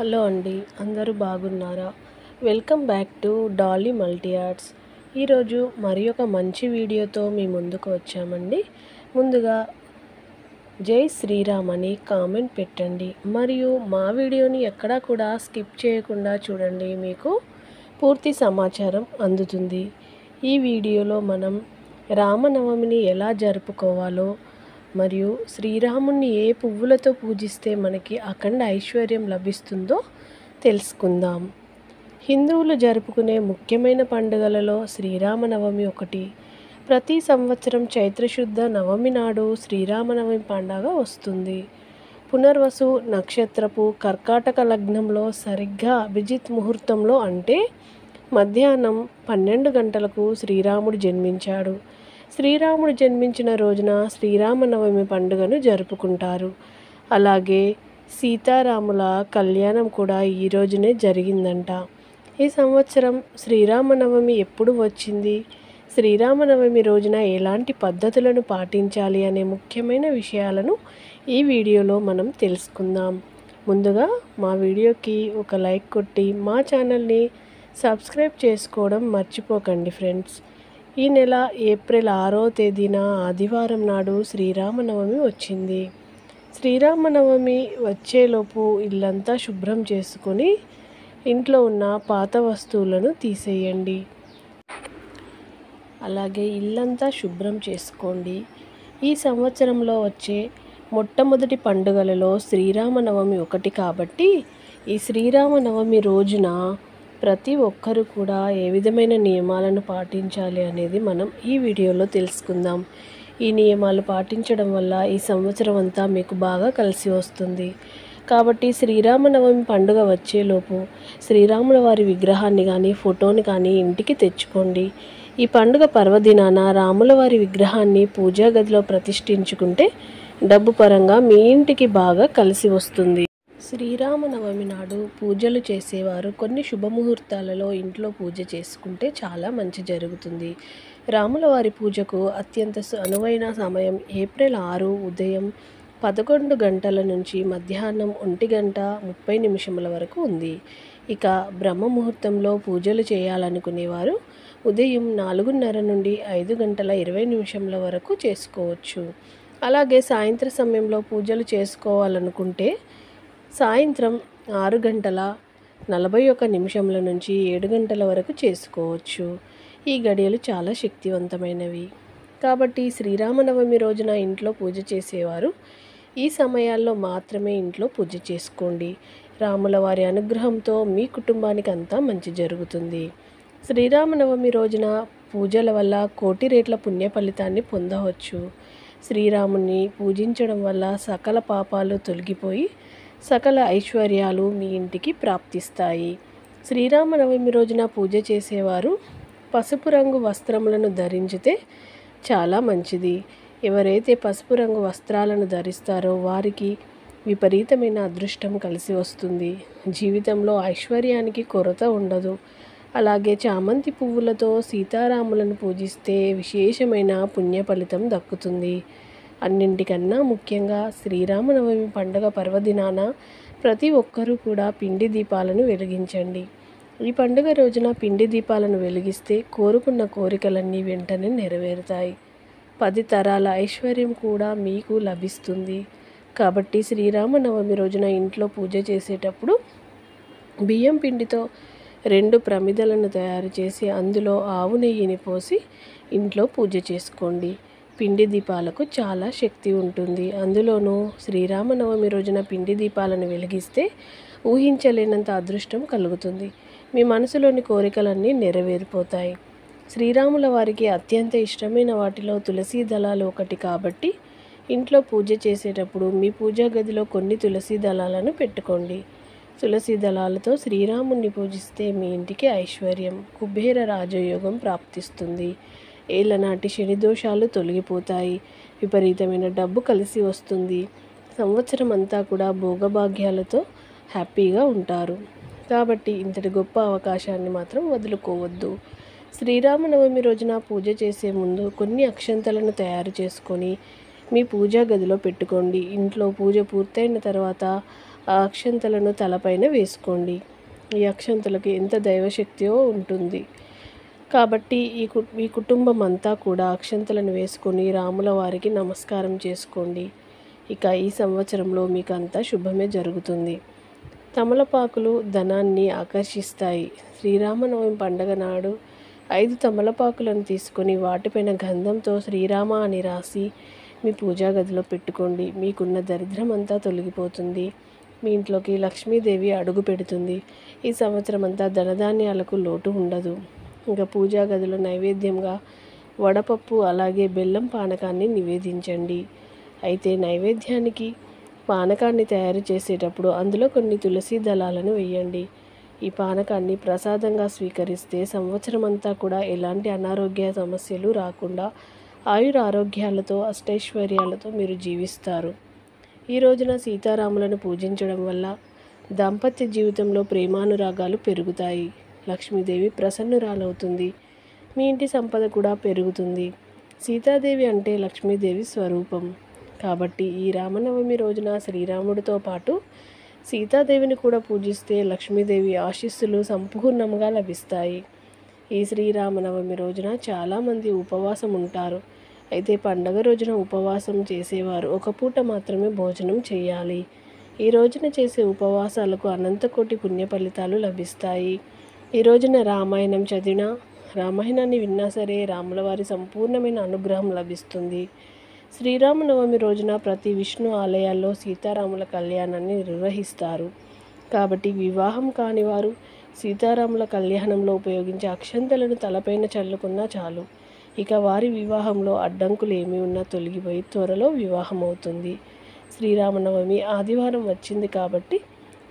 Hello అండి, అందరూ బాగున్నారా? Welcome back to Dolly multi arts. ఈరోజు మరి ఒక మంచి వీడియోతో మీ ముందుకు వచ్చామండి. ముందుగా జై శ్రీరామ్ అని కామెంట్ పెట్టండి, మరియు మా వీడియోని ఎక్కడా కూడా స్కిప్ చేయకుండా చూడండి, మీకు పూర్తి సమాచారం అందుతుంది. ఈ వీడియోలో మనం రామనవమిని ఎలా జరుపుకోవాలో మరియు శ్రీరాముణ్ణి ఏ పువ్వులతో పూజిస్తే మనకి అఖండ ఐశ్వర్యం లభిస్తుందో తెలుసుకుందాం. హిందువులు జరుపుకునే ముఖ్యమైన పండుగలలో శ్రీరామనవమి ఒకటి. ప్రతి సంవత్సరం చైత్రశుద్ధ నవమి నాడు శ్రీరామనవమి పండుగ వస్తుంది. పునర్వసు నక్షత్రపు కర్కాటక లగ్నంలో సరిగ్గా అభిజిత్ ముహూర్తంలో, అంటే మధ్యాహ్నం 12 గంటలకు శ్రీరాముడు జన్మించాడు. శ్రీరాముడు జన్మించిన రోజున శ్రీరామనవమి పండుగను జరుపుకుంటారు. అలాగే సీతారాముల కళ్యాణం కూడా ఈ రోజునే జరిగిందంట. ఈ సంవత్సరం శ్రీరామనవమి ఎప్పుడు వచ్చింది, శ్రీరామనవమి రోజున ఎలాంటి పద్ధతులను పాటించాలి అనే ముఖ్యమైన విషయాలను ఈ వీడియోలో మనం తెలుసుకుందాం. ముందుగా మా వీడియోకి ఒక లైక్ కొట్టి మా ఛానల్ని సబ్స్క్రైబ్ చేసుకోవడం మర్చిపోకండి ఫ్రెండ్స్. ఈ నెల ఏప్రిల్ 6వ తేదీన ఆదివారం నాడు శ్రీరామనవమి వచ్చింది. శ్రీరామనవమి వచ్చేలోపు ఇల్లంతా శుభ్రం చేసుకొని ఇంట్లో ఉన్న పాత వస్తువులను తీసేయండి. అలాగే ఇల్లంతా శుభ్రం చేసుకోండి. ఈ సంవత్సరంలో వచ్చే మొట్టమొదటి పండుగలలో శ్రీరామనవమి ఒకటి కాబట్టి ఈ శ్రీరామనవమి రోజున ప్రతి ఒక్కరూ కూడా ఏ విధమైన నియమాలను పాటించాలి అనేది మనం ఈ వీడియోలో తెలుసుకుందాం. ఈ నియమాలు పాటించడం వల్ల ఈ సంవత్సరం అంతా మీకు బాగా కలిసి వస్తుంది. కాబట్టి శ్రీరామనవమి పండుగ వచ్చేలోపు శ్రీరాముల వారి విగ్రహాన్ని కానీ ఫోటోని కానీ ఇంటికి తెచ్చుకోండి. ఈ పండుగ పర్వదినాన రాముల వారి విగ్రహాన్ని పూజా గదిలో ప్రతిష్ఠించుకుంటే డబ్బు పరంగా మీ ఇంటికి బాగా కలిసి వస్తుంది. శ్రీరామనవమి నాడు పూజలు చేసేవారు కొన్ని శుభముహూర్తాలలో ఇంట్లో పూజ చేసుకుంటే చాలా మంచి జరుగుతుంది. రాముల వారి పూజకు అత్యంత అనువైన సమయం ఏప్రిల్ 6 ఉదయం 11 గంటల నుంచి మధ్యాహ్నం 1:30 వరకు ఉంది. ఇక బ్రహ్మ ముహూర్తంలో పూజలు చేయాలనుకునేవారు ఉదయం 4:30 నుండి 5:20 వరకు చేసుకోవచ్చు. అలాగే సాయంత్రం సమయంలో పూజలు చేసుకోవాలనుకుంటే సాయంత్రం 6:41 నుంచి 7 గంటల వరకు చేసుకోవచ్చు. ఈ గడియలు చాలా శక్తివంతమైనవి. కాబట్టి శ్రీరామనవమి రోజున ఇంట్లో పూజ చేసేవారు ఈ సమయాల్లో మాత్రమే ఇంట్లో పూజ చేసుకోండి. రాముల వారి అనుగ్రహంతో మీ కుటుంబానికి అంతా మంచి జరుగుతుంది. శ్రీరామనవమి రోజున పూజల వల్ల కోటి రెట్ల పుణ్య ఫలితాన్ని పొందవచ్చు. శ్రీరాముని పూజించడం వల్ల సకల పాపాలు తొలగిపోయి సకల ఐశ్వర్యాలు మీ ఇంటికి ప్రాప్తిస్తాయి. శ్రీరామనవమి రోజున పూజ చేసేవారు పసుపు రంగు వస్త్రములను ధరించితే చాలా మంచిది. ఎవరైతే పసుపు రంగు వస్త్రాలను ధరిస్తారో వారికి విపరీతమైన అదృష్టం కలిసి వస్తుంది. జీవితంలో ఐశ్వర్యానికి కొరత ఉండదు. అలాగే చామంతి పువ్వులతో సీతారాములను పూజిస్తే విశేషమైన పుణ్య ఫలితం దక్కుతుంది. అన్నింటికన్నా ముఖ్యంగా శ్రీరామనవమి పండుగ పర్వదినాన ప్రతి ఒక్కరూ కూడా పిండి దీపాలను వెలిగించండి. ఈ పండుగ రోజున పిండి దీపాలను వెలిగిస్తే కోరుకున్న కోరికలన్నీ వెంటనే నెరవేరుతాయి. 10 తరాల ఐశ్వర్యం కూడా మీకు లభిస్తుంది. కాబట్టి శ్రీరామనవమి రోజున ఇంట్లో పూజ చేసేటప్పుడు బియ్యం పిండితో 2 ప్రమిదలను తయారు చేసి అందులో ఆవు నెయ్యిని పోసి ఇంట్లో పూజ చేసుకోండి. పిండి దీపాలకు చాలా శక్తి ఉంటుంది. అందులోనూ శ్రీరామనవమి రోజున పిండి దీపాలను వెలిగిస్తే ఊహించలేనంత అదృష్టం కలుగుతుంది. మీ మనసులోని కోరికలన్నీ నెరవేరిపోతాయి. శ్రీరాముల వారికి అత్యంత ఇష్టమైన వాటిలో తులసి దళాలు ఒకటి కాబట్టి ఇంట్లో పూజ చేసేటప్పుడు మీ పూజా గదిలో కొన్ని తులసి దళాలను పెట్టుకోండి. తులసి దళాలతో శ్రీరాముణ్ణి పూజిస్తే మీ ఇంటికి ఐశ్వర్యం, కుబేర రాజయోగం ప్రాప్తిస్తుంది. ఏళ్ళనాటి శని దోషాలు తొలగిపోతాయి. విపరీతమైన డబ్బు కలిసి వస్తుంది. సంవత్సరం అంతా కూడా భోగభాగ్యాలతో హ్యాపీగా ఉంటారు. కాబట్టి ఇంతటి గొప్ప అవకాశాన్ని మాత్రం వదులుకోవద్దు. శ్రీరామనవమి రోజున పూజ చేసే ముందు కొన్ని అక్షంతలను తయారు చేసుకొని మీ పూజా గదిలో పెట్టుకోండి. ఇంట్లో పూజ పూర్తయిన తర్వాత ఆ అక్షంతలను తలపైన వేసుకోండి. ఈ అక్షంతలకు ఎంత దైవశక్తియో ఉంటుంది. కాబట్టి మీ కుటుంబం అంతా కూడా అక్షంతలను వేసుకొని రాముల వారికి నమస్కారం చేసుకోండి. ఇక ఈ సంవత్సరంలో మీకు అంతా శుభమే జరుగుతుంది. తమలపాకులు ధనాన్ని ఆకర్షిస్తాయి. శ్రీరామనవమి పండగ నాడు 5 తమలపాకులను తీసుకొని వాటిపైన గంధంతో శ్రీరామ అని రాసి మీ పూజా గదిలో పెట్టుకోండి. మీకున్న దరిద్రం అంతా తొలగిపోతుంది. మీ ఇంట్లోకి లక్ష్మీదేవి అడుగు పెడుతుంది. ఈ సంవత్సరం అంతా ధనధాన్యాలకు లోటు ఉండదు. ఇంకా పూజా గదిలో నైవేద్యంగా వడపప్పు అలాగే బెల్లం పానకాన్ని నివేదించండి. అయితే నైవేద్యానికి పానకాన్ని తయారు చేసేటప్పుడు అందులో కొన్ని తులసి దళాలను వేయండి. ఈ పానకాన్ని ప్రసాదంగా స్వీకరిస్తే సంవత్సరం అంతా కూడా ఎలాంటి అనారోగ్య సమస్యలు రాకుండా ఆయురారోగ్యాలతో అష్టైశ్వర్యాలతో మీరు జీవిస్తారు. ఈ రోజున సీతారాములను పూజించడం వల్ల దాంపత్య జీవితంలో ప్రేమానురాగాలు పెరుగుతాయి. లక్ష్మీదేవి ప్రసన్నురాలవుతుంది. మీ ఇంటి సంపద కూడా పెరుగుతుంది. సీతాదేవి అంటే లక్ష్మీదేవి స్వరూపం. కాబట్టి ఈ రామనవమి రోజున శ్రీరాముడితో పాటు సీతాదేవిని కూడా పూజిస్తే లక్ష్మీదేవి ఆశీస్సులు సంపూర్ణంగా లభిస్తాయి. ఈ శ్రీరామనవమి రోజున చాలామంది ఉపవాసం ఉంటారు. అయితే పండగ రోజున ఉపవాసం చేసేవారు ఒక పూట మాత్రమే భోజనం చేయాలి. ఈ రోజున చేసే ఉపవాసాలకు అనంతకోటి పుణ్య ఫలితాలు లభిస్తాయి. ఈ రోజున రామాయణం చదివినా, రామాయణాన్ని విన్నా సరే రాముల వారి సంపూర్ణమైన అనుగ్రహం లభిస్తుంది. శ్రీరామనవమి రోజున ప్రతి విష్ణు ఆలయాల్లో సీతారాముల కళ్యాణాన్ని నిర్వహిస్తారు. కాబట్టి వివాహం కాని వారు సీతారాముల కళ్యాణంలో ఉపయోగించే అక్షంతలను తలపైన చల్లుకున్నా చాలు. ఇక వారి వివాహంలో అడ్డంకులు ఏమి ఉన్నా తొలగిపోయి త్వరలో వివాహం అవుతుంది. శ్రీరామనవమి ఆదివారం వచ్చింది కాబట్టి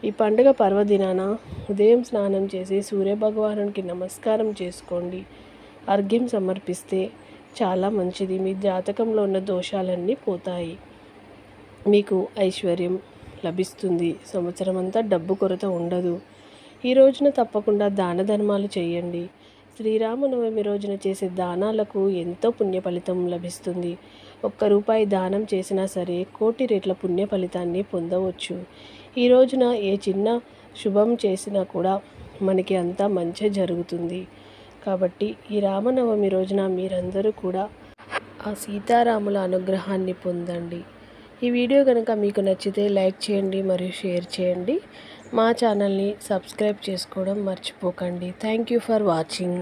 ఈ పండుగ పర్వదినాన ఉదయం స్నానం చేసి సూర్యభగవానునికి నమస్కారం చేసుకోండి. అర్ఘ్యం సమర్పిస్తే చాలా మంచిది. మీ జాతకంలో ఉన్న దోషాలన్నీ పోతాయి. మీకు ఐశ్వర్యం లభిస్తుంది. సంవత్సరం అంతా డబ్బు కొరత ఉండదు. ఈ రోజున తప్పకుండా దాన ధర్మాలు చేయండి. శ్రీరామనవమి రోజున చేసే దానాలకు ఎంతో పుణ్య ఫలితం లభిస్తుంది. ₹1 దానం చేసినా సరే కోటి రెట్ల పుణ్య ఫలితాన్ని పొందవచ్చు. ఈ రోజున ఏ చిన్న శుభం చేసినా కూడా మనకి అంతా మంచి జరుగుతుంది. కాబట్టి ఈ రామనవమి రోజున మీరందరూ కూడా ఆ సీతారాముల అనుగ్రహాన్ని పొందండి. ఈ వీడియో కనుక మీకు నచ్చితే లైక్ చేయండి మరియు షేర్ చేయండి. మా ఛానల్ని సబ్స్క్రైబ్ చేసుకోవడం మర్చిపోకండి. Thank you for watching.